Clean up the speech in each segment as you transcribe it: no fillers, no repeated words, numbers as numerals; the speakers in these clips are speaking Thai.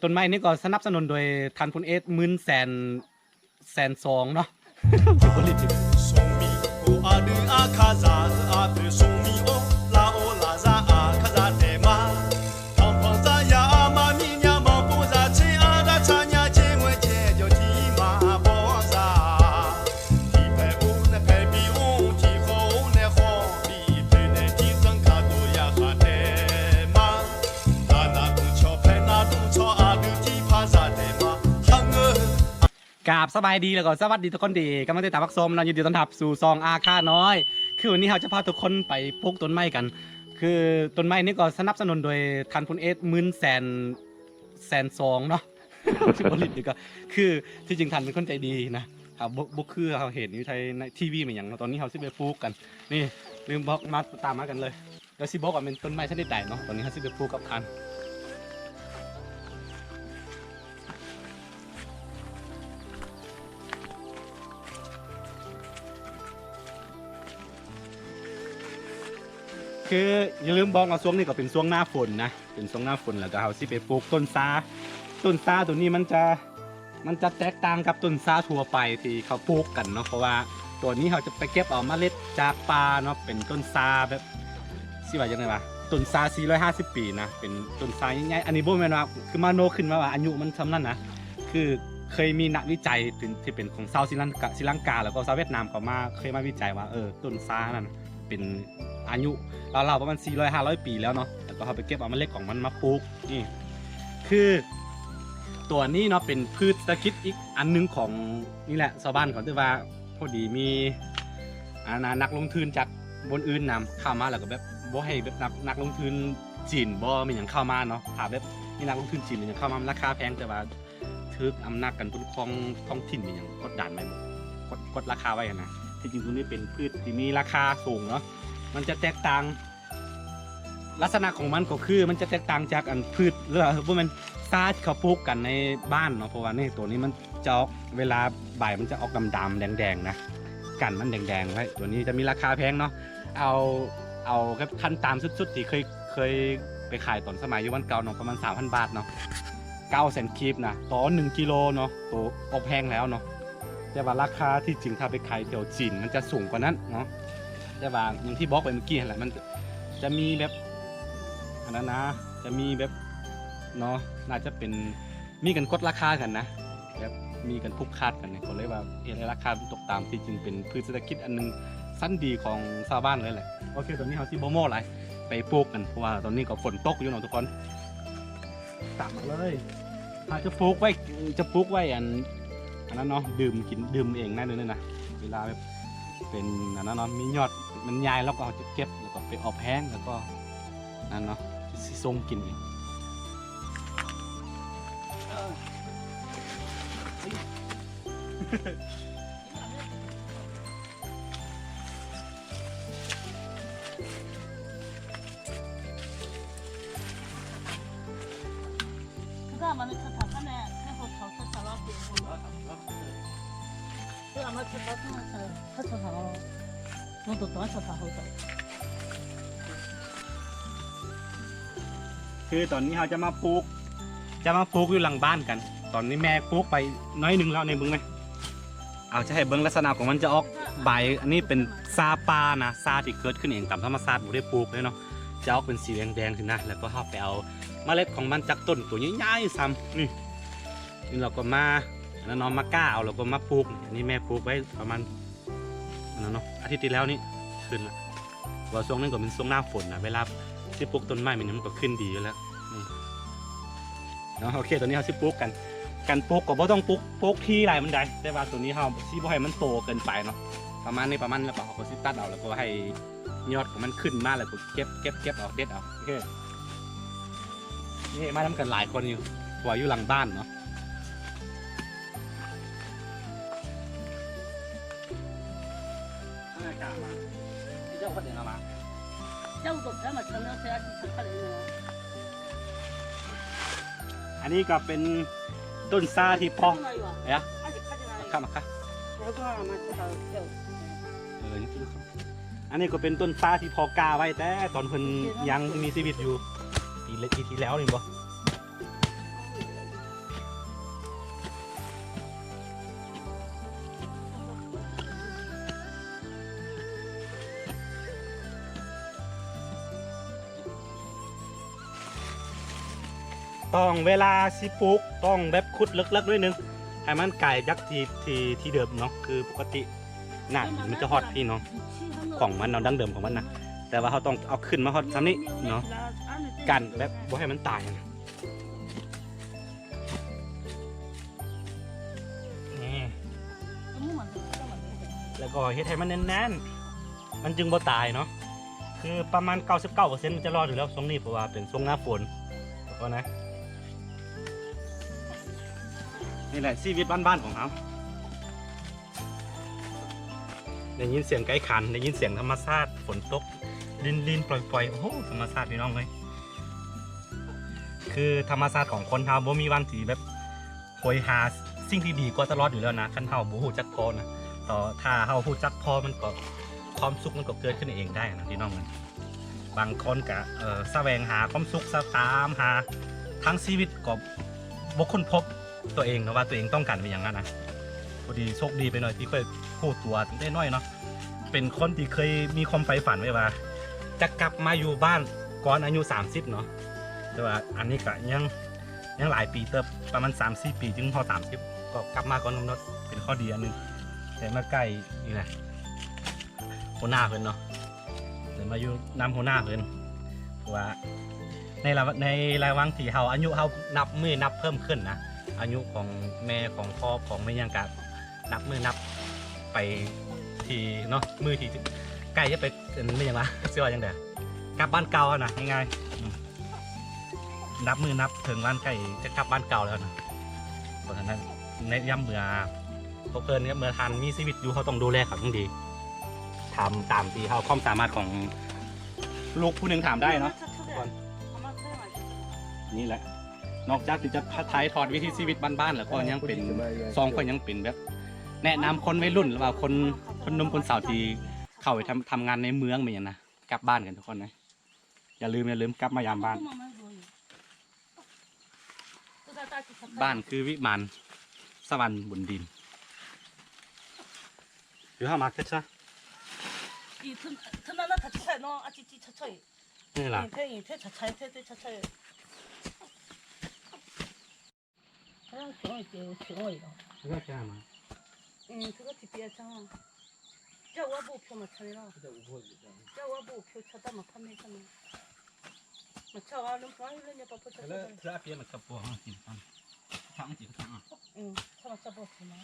ต้นไม้นี่ก็สนับสนุนโดยทันพลเอสมื่นแสนสองเนาะ กราบสบายดีแล้วก็สวัสดีทุกคนดีกำลังติดตามพักชมเราอยู่ดีต้อนรับสู่ซองอาค่าน้อยคือวันนี้เราจะพาทุกคนไปปลูกต้นไม้กันคือต้นไม้นี่ก็สนับสนุนโดยทันพลเอสมื่นแสนสองเนาะ บริษัทนี่ก็คือที่จริงทันเป็นคนใจดีนะครับบุกคือเราเห็นอยู่ในทีวีเหมือนอย่างตอนนี้เราซิไปปลูกกันนี่ลืมบอกมาตามมากันเลยแล้วซิบอกว่าเป็นต้นไม้ชนิดใดเนาะตอนนี้เราซิไปปลูกกับทันคืออย่าลืมบอกว่าช่วงนี้ก็เป็นช่วงหน้าฝนนะเป็นช่วงหน้าฝนแล้วก็เราสิไปปลูกต้นซาตัวนี้มันจะแตกต่างกับต้นซาทั่วไปที่เขาปลูกกันเนาะเพราะว่าตัวนี้เขาจะไปเก็บเอาเมล็ดจากป่าเนาะเป็นต้นซาแบบสิว่ายังไงวะต้นซา450 ปีนะเป็นต้นซาใหญ่ๆอันนี้บ่แม่นว่าคือมาโนขึ้นมาว่าอายุมันทำนั่นนะคือเคยมีนักวิจัยที่เป็นของชาวศรีลังกาแล้วก็ชาวเวียดนามเขามาเคยมาวิจัยว่าต้นซานั่นเป็นอายุเราประมาณ400-500 ปีแล้วเนาะแล้วก็เขาไปเก็บเอาเมล็ดของมันมาปลูกนี่คือตัวนี้เนาะเป็นพืชเศรษฐกิจอีกอันนึงของนี่แหละชาวบ้านเขาที่ว่าพอดีมีนักลงทุนจากบนอื่นนำเข้ามาแล้วก็แบบบ่ให้แบบนักลงทุนจีนบ่มีอย่างเข้ามาเนาะถามแบบมีนักลงทุนจีนมีอย่างเข้ามาราคาแพงแต่ว่าทึกอำนาจกันทุนท้องถิ่นมีอย่างกดดันไหมกดราคาไว้นะที่จริงตัวนี้เป็นพืชที่มีราคาสูงเนาะมันจะแตกต่างลักษณะของมันก็คือมันจะแตกต่างจากอันพืชหรือว่ามันซาที่เขาปลูกกันในบ้านเนาะเพราะว่านี่ตัวนี้มันจะออกเวลาบ่ายมันจะออกดำๆแดงๆนะกันมันแดงๆไว้ตัวนี้จะมีราคาแพงเนาะเอาแค่ขั้นตามสุดๆที่เคยไปขายตอนสมัยยุควันเก่าเนาะประมาณ 3,000 บาทเนาะ900,000 คีบนะต่อ1 กิโลเนาะตัวอบแพงแล้วเนาะแต่ว่าราคาที่จริงถ้าไปขายแถวจีนมันจะสูงกว่านั้นเนาะแต่ว่าอย่างที่บอกไปเมื่อกี้แหละมันจะมีแบบอันนั้นนะจะมีแบบเนาะน่าจะเป็นมีกันกดราคากันนะแบบมีกันพุกคาดกันเนี่ยก็เลยว่าเห็นราคาตกตามที่จริงเป็นพืชเศรษฐกิจอันนึงสั้นดีของชาวบ้านเลยแหละโอเคตอนนี้เราที่โบโม่ไรไปปลูกกันเพราะว่าตอนนี้ก็ฝนตกอยู่เนาะทุกคนตามมาเลยอาจจะปลูกไว้อันนั้นเนาะดื่มเองได้เลยนะเวลาแบบเป็นอันนั้นเนาะมียอดมันยายแล้วก็จะเก็บแล้วก็ไปออกแห้งแล้วก็นั่นเนาะส่งกินเอง아마는 저 다산에 해서 저서 잡아도 그 아마 저 다산에 해서 잡아 너도 또 해서 잡아도 คือตอนนี้เราจะมาปลูกอยู่หลังบ้านกันตอนนี้แม่ปลูกไปน้อยหนึ่งแล้วในเบิ้งไหมเอาจะให้เบิ้งลักษณะของมันจะออกใบอันนี้เป็นซาปานะซาที่เกิดขึ้นเองตามธรรมชาติไม่ได้ปลูกเลยเนาะจะออกเป็นสีแดงๆขึ้นนะแล้วก็เราไปเอาเมล็ดของมันจากต้นตัวใหญ่ๆซ้ำนี่เราก็มาแล้วน้องมาก้าเอาเราก็มาปลูกอันนี้แม่ปลูกไว้ประมาณนั้นเนาะอาทิตย์ที่แล้วนี่ขึ้นละว่าช่วงนั้นก็เป็นช่วงหน้าฝนนะเวลาที่ปลูกต้นไม้มันก็ขึ้นดีอยู่แล้วเนาะโอเคตอนนี้เราสิปลูกกันปลูกก็บ่ต้องปลูกที่ไรมันได้แต่ว่าตัวนี้เราสิบ่ให้มันโตเกินไปเนาะประมาณนี้แล้วก็สิตัดเอาแล้วก็ให้ยอดของมันขึ้นมาแล้วก็เก็บเอาเด็ดเอาโอเคนี่มาทำกันหลายคนอยู่หัวอยู่หลังบ้านเนาะเจ้าคนเดียวมา짱도 배만 전혀 해야지 착하네 อันนี้ก็เป็นต้นซาที่พอเอ๊ะข้ามาค่ะอันนี้ก็เป็นต้นซาที่พอกาไว้แต่ตอนเพิ่นยังมีชีวิตอยู่ปีที่แล้วนี่บ่ ต้องเวลาสิปลูกต้องแบบขุดลึกๆด้วยนึงให้มันไก่ยักษ์ที่เดิมเนาะคือปกติน่ะมันจะฮอดพี่เนาะของมันเนาะดั้งเดิมของมันนะแต่ว่าเขาต้องเอาขึ้นมาฮอดซ้ำนี้เนาะกันแบบบ่ให้มันตายนะนี่แล้วก็เฮ็ดให้มันแน่นๆมันจึงบ่ตายเนาะคือประมาณ 99% มันจะรอดอยู่แล้วทรงนี้เพราะว่าเป็นทรงหน้าฝนก็นะนี่แหละชีวิตบ้านๆของเขาได้ยินเสียงไก่ขันได้ยินเสียงธรรมชาติฝนตกลินปล่อยๆโอ้โหธรรมชาติพี่น้องเลยคือธรรมชาติของคนเฮาบ่มีวันที่แบบโหยหาสิ่งที่ดีกว่าตลอดอยู่แล้วนะคันเฮาบ่ฮู้จักพอนะต่อถ้าเฮาฮู้จักพอมันก็ความสุขมันก็เกิดขึ้นเองได้นะพี่น้องนะบางคนก็แสวงหาความสุขตามหาทั้งชีวิตก็บ่ค้นพบตัวเองนะว่าตัวเองต้องการเป็นอย่างนั้นนะพอดีโชคดีไปหน่อยที่เคยพูดตัวตั้งแต่น้อยเนาะเป็นคนที่เคยมีความใฝ่ฝันไว้ว่าจะกลับมาอยู่บ้านก่อนอายุ30เนาะแต่ว่าอันนี้ก็ยังหลายปีเติบประมาณ 3-4 ปีจึงพอ30ก็กลับมาก่อนกำหนดเป็นข้อดีอันนึงแต่มาใกล้นี่แหละหัวหน้าเพิ่นเนาะเดี๋ยวมาอยู่นำหัวหน้าเพิ่นเพราะว่าในระหว่างที่เฮาอายุเฮานับมือนับเพิ่มขึ้นนะอายุของแม่ของพ่อของแม่ยังกะนับมือนับไปทีเนาะมือที่ใกล้จะไปไม่ยังละเชื่อว่ายังไงกลับบ้านเก่านะง่ายๆนับมือนับถึงบ้านใกล้จะกลับบ้านเก่าแล้วนะเพราะฉะนั้นในย่ำเมื่อเขาเกินเนี่ยเมื่อทันมีชีวิตอยู่เขาต้องดูแลเขาต้องดีทำตามที่เขาความสามารถของลูกผู้หนึ่งถามได้เนาะนี่แหละนอกจากที่จะถ่ายทอดวิถีชีวิตบ้านๆแล้วก็ยังเป็นซองก็ยังเป็นแบบแนะนำคนวัยรุ่นหรือว่าคนหนุ่มคนสาวที่เข้าไปทำงานในเมืองเหมือนกันนะกลับบ้านกันทุกคนนะอย่าลืมกลับมายามบ้านบ้านคือวิมานสวรรค์บนดินหรือห้ามาร์เก็ตใช่นี่แหละ그거 괜찮아. 그거 뒷비야잖아. 자 와보표만 차리라. 자 와보표 찾아만 판매잖아. 차 와는 파일러냐 바빠 찾아. 그래, 트라피에 맞춰 보아 진짜. 장지 장. 응, 차마 잡았구나.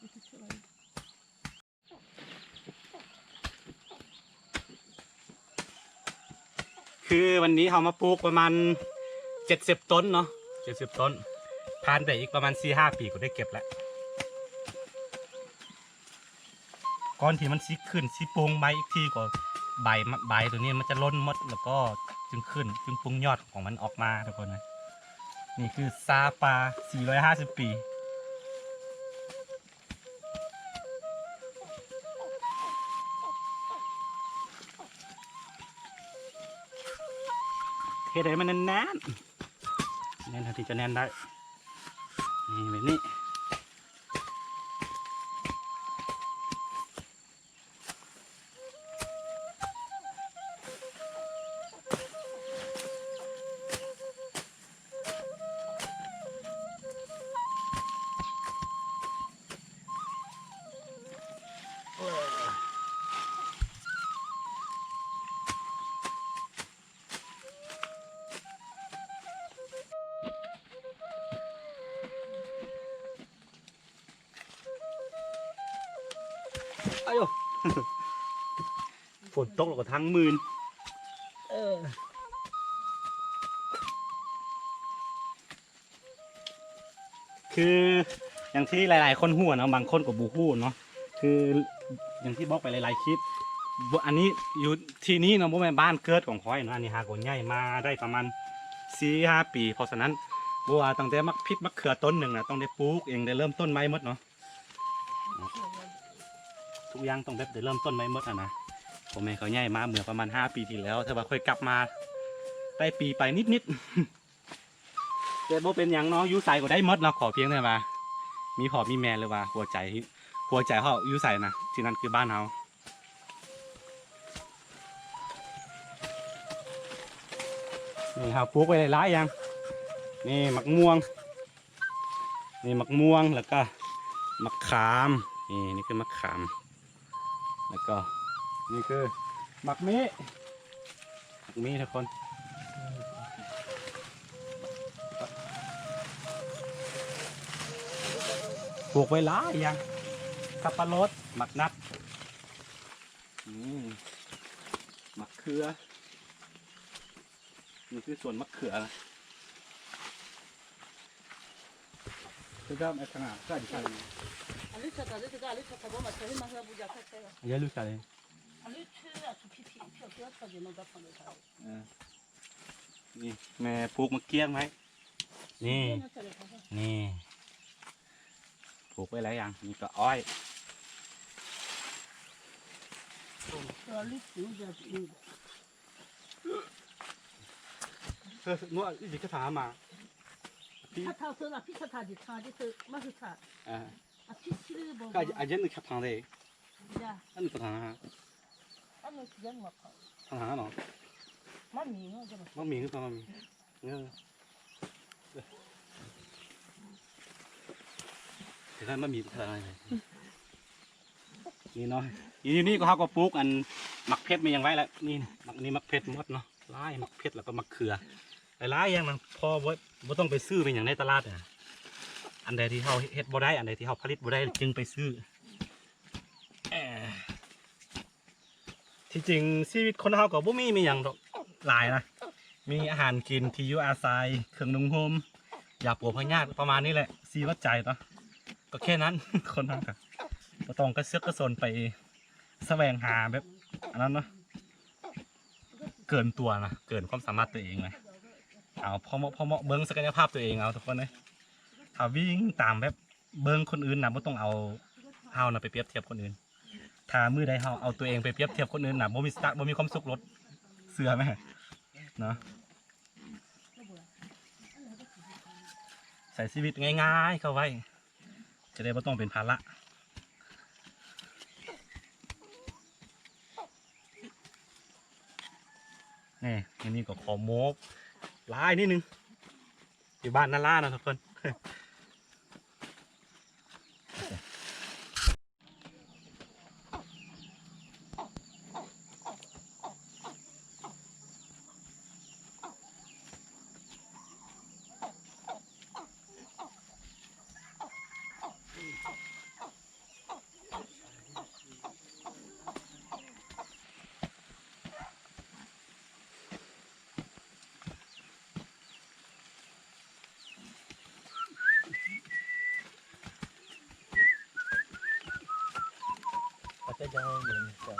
이렇게 틀어. คือวันนี้เขามาปลูกประมาณ70 ต้นเนาะ70 ต้นผ่านไปอีกประมาณ 4-5 ปีก็ได้เก็บแล้วก่อนที่มันสิขึ้นสิปรุงใบอีกทีก็ใบตัวนี้มันจะล้นหมดแล้วก็จึงขึ้นจึงปรุงยอดของมันออกมาทุกคนนะนี่คือซาปา450 ปีเฮ็ดให้มันแน่นแน่นเท่าที่จะแน่นได้นี่แบบนี้อายุ ฝนตกแล้วก็ทั้งมืนคืออย่างที่หลายๆคนหู้นะบางคนก็บูฮู้เนาะคืออย่างที่บอกไปหลายๆคลิปอันนี้อยู่ที่นี่เนาะบ่แม่นบ้านเกิดของข้อยเนาะอันนี้หากนใหญ่มาได้ประมาณ 4-5 ปีเพราะฉะนั้นบัวตั้งแต่มักพริกมะเขือต้นหนึ่งนะต้องได้ปลูกเองได้เริ่มต้นไม้หมดเนาะทุกอย่างต้องแบบได้เริ่มต้นไม้หมดนะผมเองเขาใหญ่มาเมื่อประมาณ5 ปีที่แล้วถ้าว่าค่อยกลับมาได้ปีไปนิดๆแต่บ่เป็นอย่างเนาะยูใส่ก็ได้หมดเนาะขอเพียงแต่ว่ามีพ่อมีแม่เลยว่าหัวใจเขายูใส่นะที่นั่นคือบ้านเขานี่ครับปลูกไว้หลายอย่าง นี่มะม่วงนี่มะม่วงแล้วก็มะขามนี่คือมะขามแล้วก็นี่คือมะมีทุกคนปลูกไว้หลายอย่างสับปะรดหมักนัดมะเขือนี่คือส่วนมะเขือนะคือก็ไอ้ขนาดก็ดีใช่ไหม 알리차다 알리차다 뭐 맞춰 힘만 해보자 카페가 เยอะลูกชายเลย 알리차야 두피피 펴펴펴지 너 잡판을 다 นี่แม่ปลูกมะเกี้ยงไหมนี่ 차례 가서 นี่ปลูกไว้หลายอย่างนี่ก็อ้อย 알리치 우자 이거 นวดอีกก็ถามมาพี่ 차타 서나 피차타지 차지 서 마스 차 อ่า 아 피치를 뭐 ก็อาจจะนึกขับทางเลย 야 อันนี้ก็ทางนะฮะ 안에 그냥 막 ทางหรอ 만미 이거 좀 มันมีคือเปล่ามันมีเนี่ยแต่ถ้ามันมีทางอะไรนี่เนาะนี่ก็เขาก็ปลูกอันหมักเพชรมีอย่างไรแล้วนี่มักเพชรหมดเนาะไล่หมักเพชรแล้วก็มักเขือหลายอย่างมันพอบ่ต้องไปซื้อเป็นอย่างในตลาดอ่ะอันใดที่เขาเฮ็ดบ่ได้อันใดที่เขาผลิตบ่ได้จึงไปซื้อที่จริงชีวิตคนเขาก็บ่มีอย่างดอกหลายนะมีอาหารกินที่อยู่อาศัยเครื่องนุ่งห่มยาปวดพยาธิประมาณนี้แหละชีวัดใจเนาะก็แค่นั้น คนเขาก็บ่ต้องกระเสือกกระสนไปแสวงหาแบบอันนั้นเนาะเกินตัวนะเกินความสามารถตัวเองเลยเอาพอเหมาะเบิ้งศักยภาพตัวเองเอาทุกคนเลยถ้าวิ่งตามแบบเบิ้งคนอื่นนะไม่ต้องเอาเฮานะไปเปรียบเทียบคนอื่นถ้ามือใดเฮาเอาตัวเองไปเปรียบเทียบคนอื่นนะบ่มีความสุขลดเสือไหมเนาะใส่ชีวิตง่ายๆเข้าไว้จะได้ไม่ต้องเป็นภาระนี่อันนี้ก็ขอโมบลายนิดนึงอยู่บ้านนาล่านะทุกคน จะยังเหมือนกัน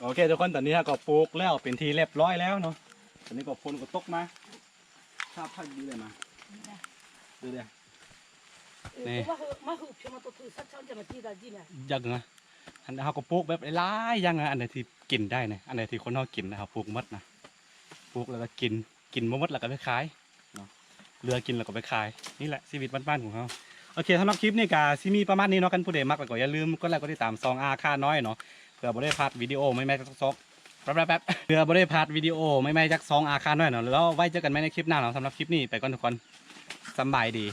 โอเคทุกคนตอนนี้ก็ปลูกแล้วเป็นทีเรียบร้อยแล้วเนาะตอนนี้ก็ฝนก็ตกมาชาพักดีเลยมาดูเดี๋ยว 네. 마흐 표만 또 사천점에 뒤다 지네 ยังนะอันนี้เขาก็ปลูกแบบหลายอย่างนะอันไหนที่กินได้นะอันไหนที่คนเขากินนะครับปลูกมัดนะปลูกแล้วก็กินมัดแล้วก็ไปขายเนาะเรือกินแล้วก็ไปขายนี่แหละชีวิตบ้านๆของเขาโอเคสำหรับคลิปนี้ก็ซีมีประมาณนี้เนาะกันผู้ใดมักแล้วก็อย่าลืมกดไลค์กดติดตามซองอาค่าน้อยเนาะเพื่อบ่ได้พลาดวิดีโอไม่จักซอกแป๊บเพื่อบ่ได้พลาดวิดีโอไม่จักซองอาค่าน้อยเนาะแล้วไว้เจอกันใหม่ในคลิปหน้าเนาะสำหรับคลิปนี้ไปก่อนทุกคนสบายดี